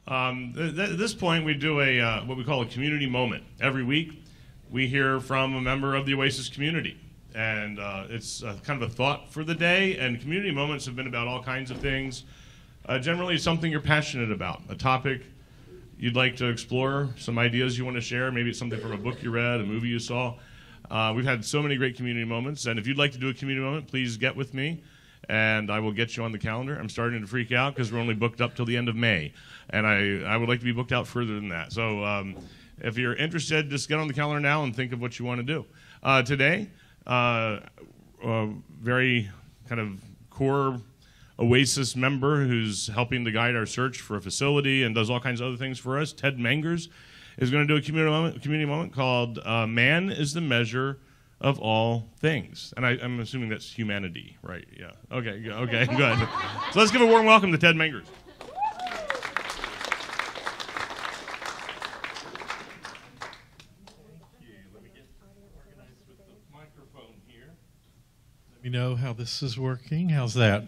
At this point, we do a what we call a community moment. Every week, we hear from a member of the Oasis community, and it's kind of a thought for the day. And community moments have been about all kinds of things. Generally, something you're passionate about, a topic you'd like to explore, some ideas you want to share. Maybe it's something from a book you read, a movie you saw. We've had so many great community moments, and if you'd like to do a community moment, please get with me, and I will get you on the calendar. I'm starting to freak out because we're only booked up till the end of May, and I would like to be booked out further than that. So if you're interested, just get on the calendar now and think of what you want to do. Today, very kind of core Oasis member who's helping to guide our search for a facility and does all kinds of other things for us, Ted Mengers, is going to do a community moment called Man is the Measure of All Things. And I'm assuming that's humanity, right? Yeah. Okay, good. So let's give a warm welcome to Ted Mengers. Let me get organized with the microphone here. Let me know how this is working. How's that?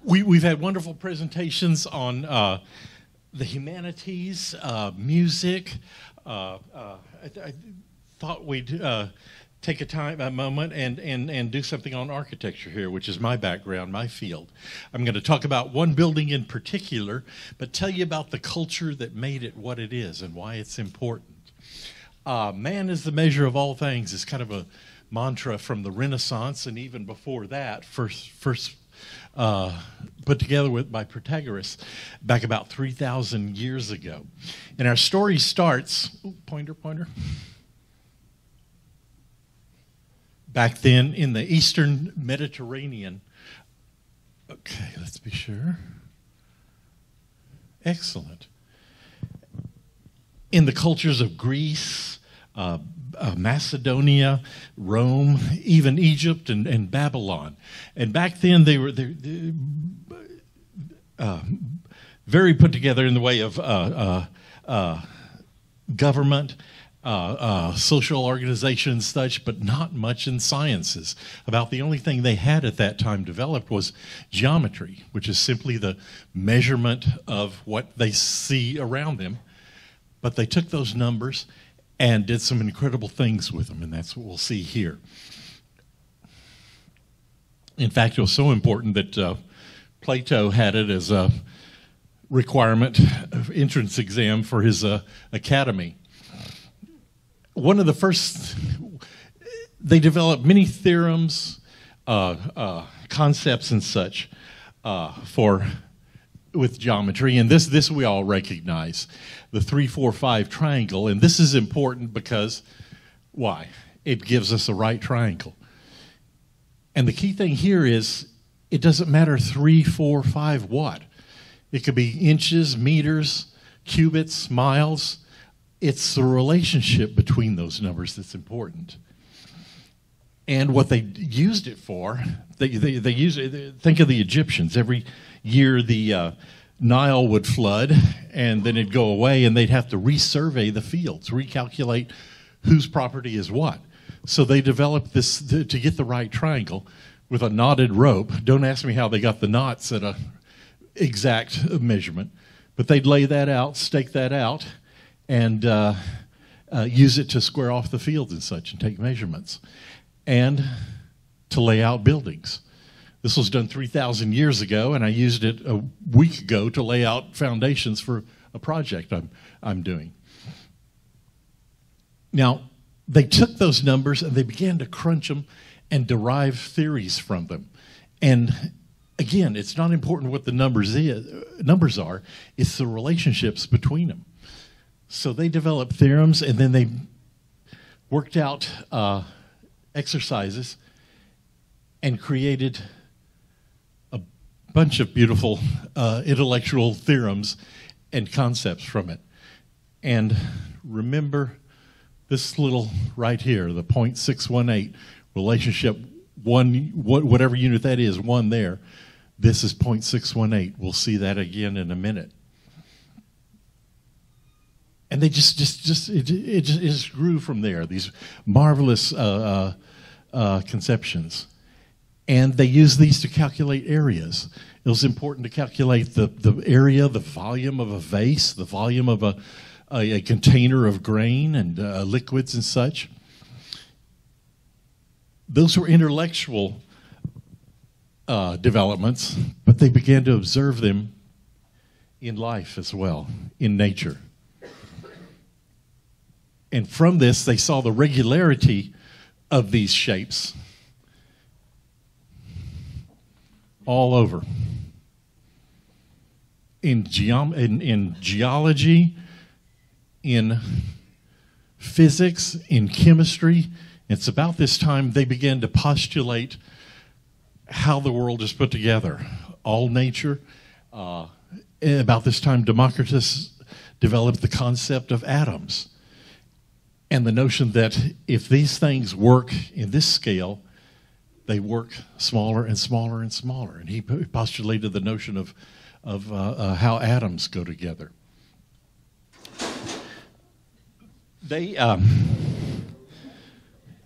We've had wonderful presentations on the humanities, music. I thought we'd take a moment and do something on architecture here, which is my background, my field. I'm going to talk about one building in particular, but tell you about the culture that made it what it is and why it's important. Man is the measure of all things is kind of a mantra from the Renaissance, and even before that, first put together by Protagoras back about 3,000 years ago. And our story starts, pointer. Back then in the Eastern Mediterranean. Okay, let's be sure. Excellent. In the cultures of Greece, Macedonia, Rome, even Egypt and Babylon. And back then they were very put together in the way of government, social organization and such, but not much in sciences. About the only thing they had at that time developed was geometry, which is simply the measurement of what they see around them. But they took those numbers and did some incredible things with them, and that's what we'll see here. In fact, it was so important that Plato had it as a requirement entrance exam for his academy. One of the first, they developed many theorems, concepts and such with geometry, and this we all recognize, the 3-4-5 triangle, and this is important because, why? It gives us a right triangle. And the key thing here is, it doesn't matter 3, 4, 5 what. It could be inches, meters, cubits, miles. It's the relationship between those numbers that's important. And what they used it for, they use it, think of the Egyptians. Every year the Nile would flood, and then it'd go away, and they'd have to resurvey the fields, recalculate whose property is what. So they developed this to get the right triangle with a knotted rope. Don't ask me how they got the knots at a exact measurement, but they'd lay that out, stake that out, and use it to square off the fields and such and take measurements, and to lay out buildings. This was done 3,000 years ago, and I used it a week ago to lay out foundations for a project I'm doing. Now, they took those numbers and they began to crunch them and derive theories from them. And again, it's not important what the numbers are, it's the relationships between them. So they developed theorems, and then they worked out exercises and created a bunch of beautiful intellectual theorems and concepts from it. And remember this little right here, the 0.618 relationship, whatever unit that is, one there. This is 0.618. We'll see that again in a minute. And they it just grew from there. These marvelous conceptions. And they used these to calculate areas. It was important to calculate the area, the volume of a vase, the volume of a container of grain and liquids and such. Those were intellectual developments, but they began to observe them in life as well, in nature. And from this, they saw the regularity of these shapes all over. In geology, in physics, in chemistry, it's about this time they began to postulate how the world is put together. All nature. About this time, Democritus developed the concept of atoms. And the notion that if these things work in this scale, they work smaller and smaller and smaller. And he postulated the notion of how atoms go together. They,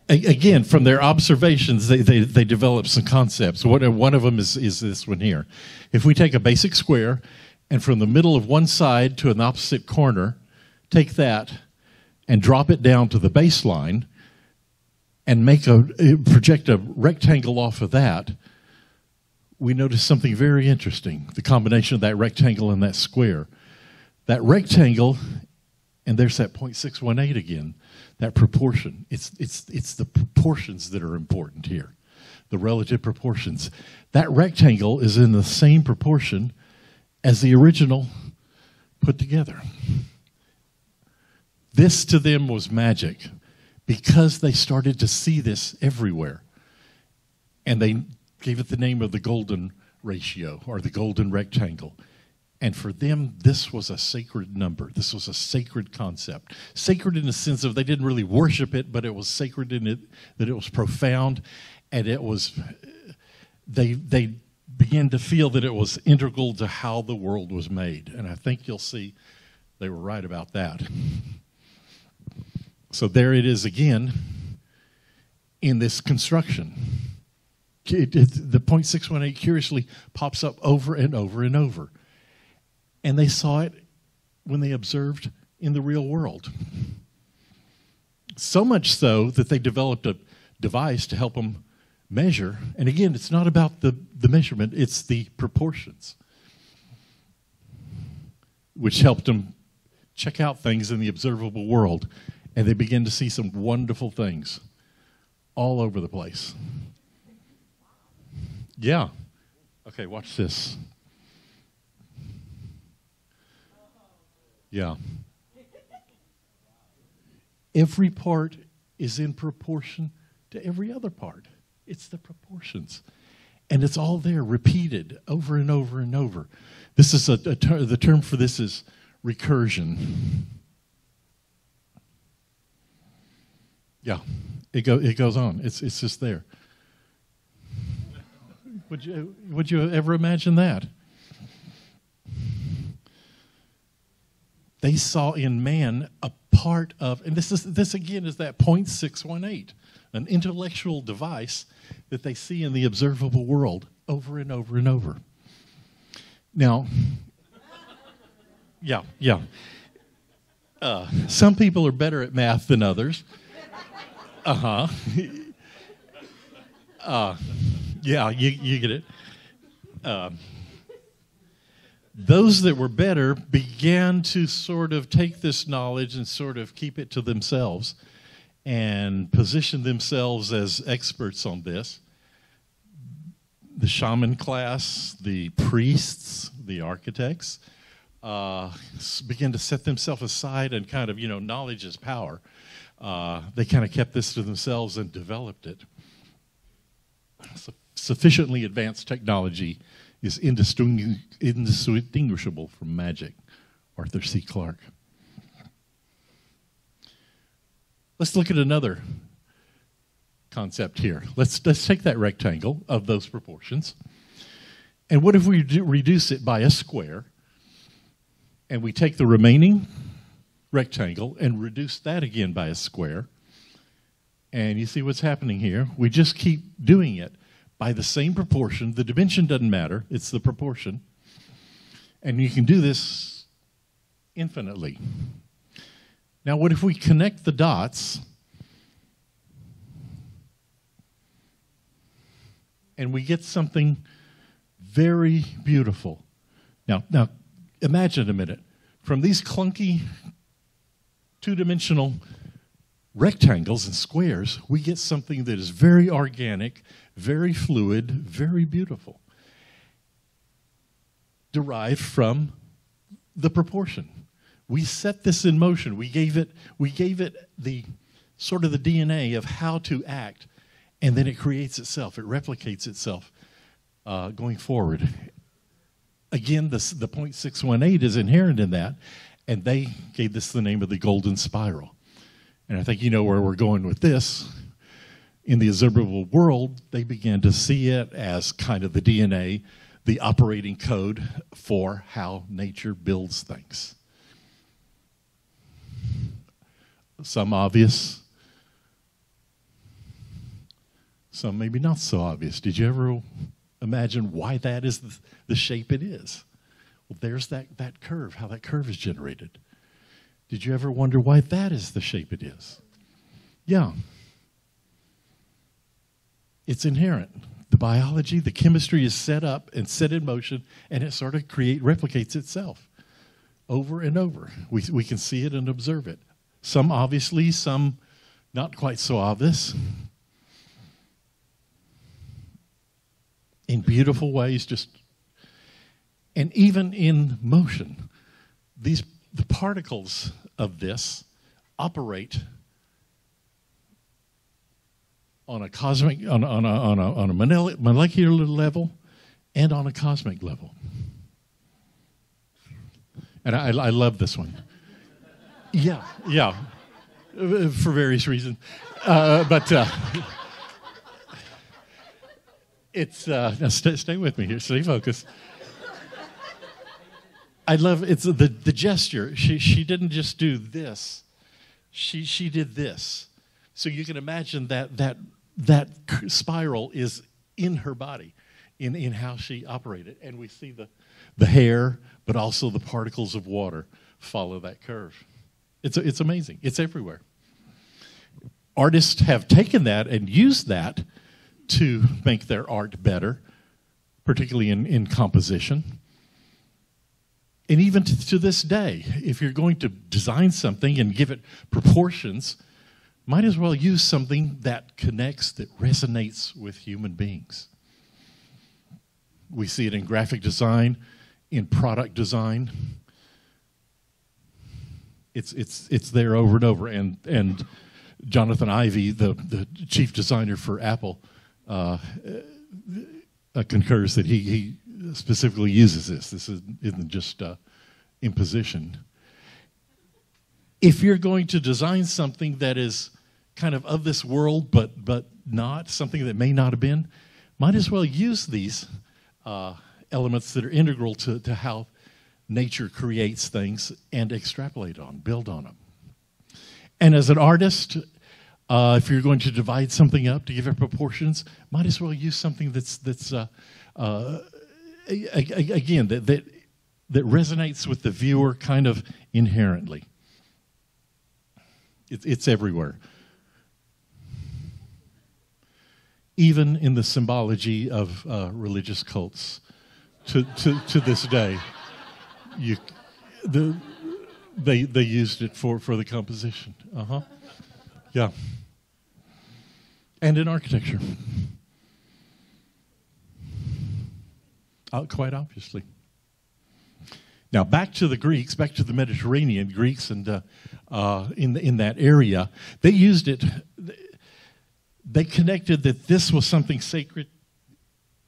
again, from their observations, they developed some concepts. One of them is this one here. If we take a basic square, and from the middle of one side to an opposite corner, take that and drop it down to the baseline and project a rectangle off of that, we notice something very interesting, the combination of that rectangle and that square. That rectangle, and there's that 0.618 again, that proportion. It's the proportions that are important here, the relative proportions. That rectangle is in the same proportion as the original put together. This to them was magic because they started to see this everywhere. And they gave it the name of the golden ratio or the golden rectangle. And for them, this was a sacred number. This was a sacred concept. Sacred in the sense of they didn't really worship it, but it was sacred in it, that it was profound, and it was, they began to feel that it was integral to how the world was made. And I think you'll see they were right about that. So there it is again in this construction. The 0.618 curiously pops up over and over and over. And they saw it when they observed in the real world. So much so that they developed a device to help them measure. And again, it's not about the measurement, it's the proportions, which helped them check out things in the observable world. And they begin to see some wonderful things all over the place. Yeah. Okay, watch this. Yeah. Every part is in proportion to every other part. It's the proportions. And it's all there, repeated over and over and over. This is the term for this is recursion. Yeah, it goes on. It's just there. Would you ever imagine that? They saw in man a part of, and this again is that 0.618, an intellectual device that they see in the observable world over and over and over. Now, yeah. Some people are better at math than others. Yeah, you get it. Those that were better began to sort of take this knowledge and sort of keep it to themselves and position themselves as experts on this. The shaman class, the priests, the architects, began to set themselves aside and kind of, knowledge is power. They kind of kept this to themselves and developed it. Sufficiently advanced technology is indistinguishable from magic. Arthur C. Clarke. Let's look at another concept here. Let's take that rectangle of those proportions. And what if we reduce it by a square, and we take the remaining rectangle and reduce that again by a square, and you see what's happening here. We just keep doing it, by the same proportion. The dimension doesn't matter, it's the proportion. And you can do this infinitely. Now, what if we connect the dots and we get something very beautiful? Now, imagine a minute. From these clunky two-dimensional rectangles and squares, we get something that is very organic, very fluid, very beautiful, derived from the proportion. We set this in motion. We gave it the sort of the DNA of how to act, and then it creates itself. It replicates itself going forward. Again, the 0.618 is inherent in that, and they gave this the name of the golden spiral. And I think you know where we're going with this. In the observable world, they began to see it as kind of the DNA, the operating code for how nature builds things. Some obvious, some maybe not so obvious. Did you ever imagine why that is the shape it is? Well, there's that curve, how that curve is generated. Did you ever wonder why that is the shape it is? Yeah. It's inherent. The biology, the chemistry is set up and set in motion, and it sort of replicates itself over and over. We can see it and observe it. Some obviously, some not quite so obvious. In beautiful ways, and even in motion. The particles of this operate on a cosmic, on a molecular level, and on a cosmic level. And I love this one. Yeah, for various reasons, but it's now stay with me here, stay focused. I love it's the gesture. She didn't just do this; she did this. So you can imagine that spiral is in her body, in how she operated, and we see the hair, but also the particles of water follow that curve. It's amazing. It's everywhere. Artists have taken that and used that to make their art better, particularly in composition. And even to this day, if you're going to design something and give it proportions, might as well use something that connects, that resonates with human beings. We see it in graphic design, in product design. It's there over and over. And Jonathan Ive, the chief designer for Apple, concurs that he specifically uses this. This isn't just imposition. If you're going to design something that is kind of this world, but not something that may not have been, might as well use these elements that are integral to how nature creates things and extrapolate on, build on them. And as an artist, if you're going to divide something up to give it proportions, might as well use something that's again that resonates with the viewer kind of inherently. It's everywhere. Even in the symbology of religious cults, to this day, they used it for the composition. Yeah. And in architecture. Quite obviously. Now back to the Greeks, back to the Mediterranean Greeks, and in that area, they used it. They connected that this was something sacred,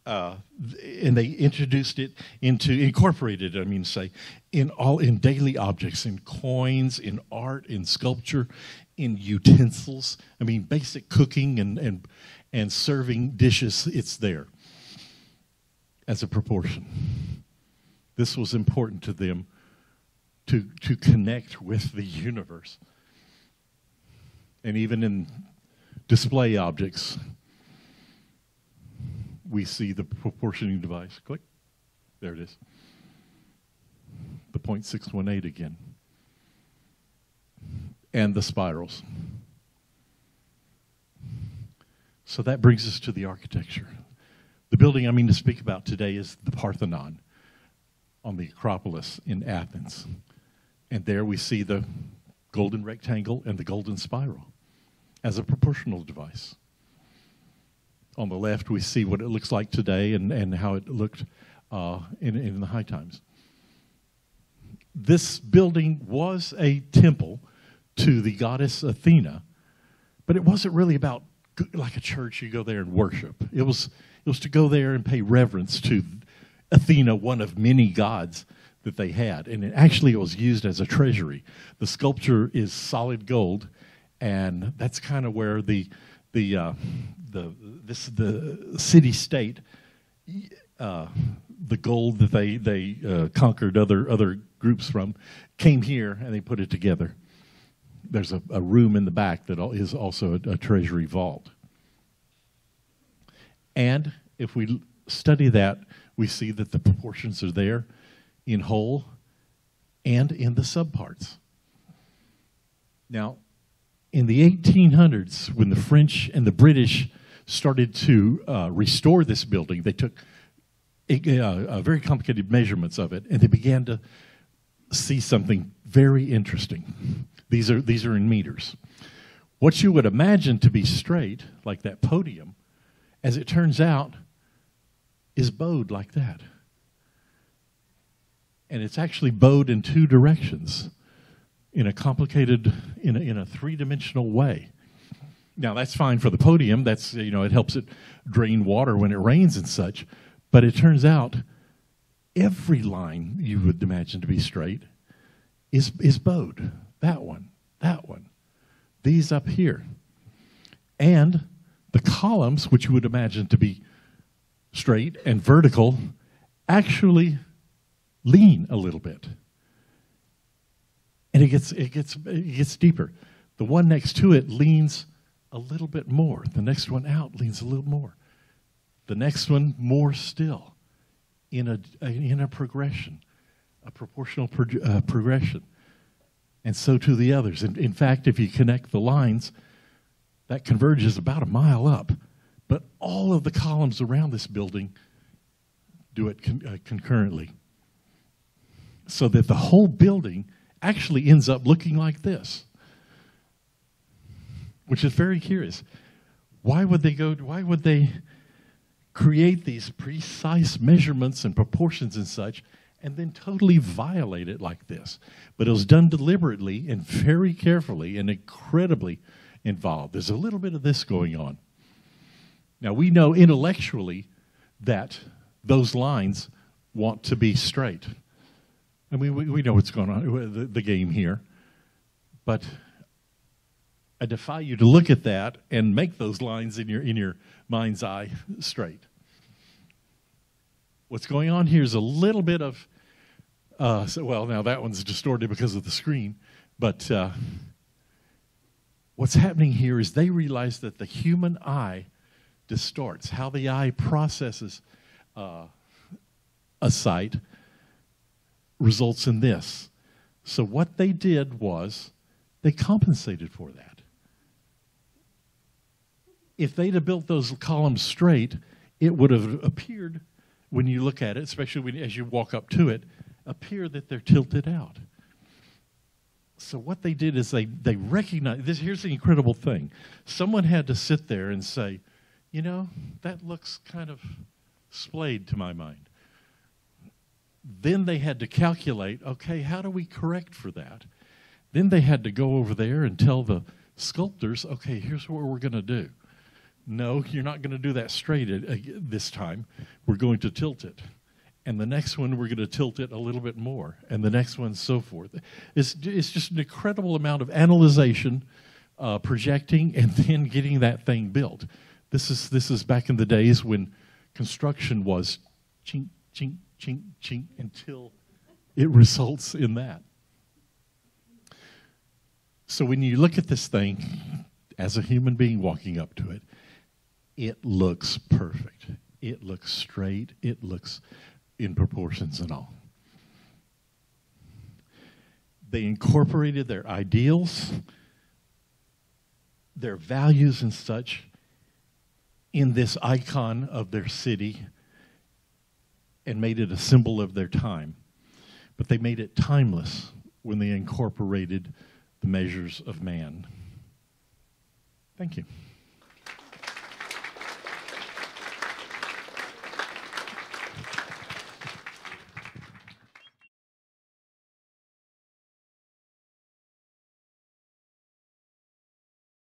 and they introduced it incorporated. I mean, say in daily objects, in coins, in art, in sculpture, in utensils. I mean, basic cooking and serving dishes. It's there as a proportion. This was important to them to connect with the universe. And even in display objects, we see the proportioning device. Click. There it is. The 0.618 again. And the spirals. So that brings us to the architecture. The building I mean to speak about today is the Parthenon on the Acropolis in Athens. And there we see the golden rectangle and the golden spiral as a proportional device. On the left, we see what it looks like today and how it looked in the high times. This building was a temple to the goddess Athena, but it wasn't really about like a church you go there and worship. It was to go there and pay reverence to Athena, one of many gods that they had. And it was used as a treasury. The sculpture is solid gold, and that's kind of where the city-state, the gold that they conquered other groups from, came here and they put it together. There's a room in the back that is also a treasury vault. And if we study that, we see that the proportions are there in whole and in the subparts. Now, in the 1800s, when the French and the British started to restore this building, they took very complicated measurements of it, and they began to see something very interesting. These are in meters. What you would imagine to be straight, like that podium, as it turns out, is bowed like that. And it's actually bowed in two directions in a complicated, in a three-dimensional way. Now, that's fine for the podium. That's, it helps it drain water when it rains and such. But it turns out every line you would imagine to be straight is bowed. That one, these up here. And the columns, which you would imagine to be straight and vertical, actually lean a little bit. And it gets deeper. The one next to it leans a little bit more. The next one out leans a little more. The next one more still, in a progression, a proportional progression. And so to the others. In fact, if you connect the lines, that converges about a mile up. But all of the columns around this building do it concurrently. So that the whole building actually ends up looking like this, which is very curious. Why would they create these precise measurements and proportions and such, and then totally violate it like this? But it was done deliberately and very carefully and incredibly involved. There's a little bit of this going on. Now, we know intellectually that those lines want to be straight. I mean, we know what's going on, the game here. But I defy you to look at that and make those lines in your mind's eye straight. What's going on here is a little bit of, now that one's distorted because of the screen, but what's happening here is they realize that the human eye distorts. How the eye processes a sight results in this. So what they did was they compensated for that. If they'd have built those columns straight, it would have appeared, when you look at it, especially as you walk up to it, appear that they're tilted out. So what they did is they recognized this. Here's the incredible thing. Someone had to sit there and say, that looks kind of splayed to my mind. Then they had to calculate, okay, how do we correct for that? Then they had to go over there and tell the sculptors, okay, here's what we're going to do. No, you're not going to do that straight this time. We're going to tilt it. And the next one, we're going to tilt it a little bit more. And the next one, so forth. It's just an incredible amount of analyzation, projecting, and then getting that thing built. This is back in the days when construction was chink, chink, chink, chink, until it results in that. So when you look at this thing, as a human being walking up to it, it looks perfect. It looks straight. It looks in proportions and all. They incorporated their ideals, their values and such in this icon of their city and made it a symbol of their time. But they made it timeless when they incorporated the measures of man. Thank you.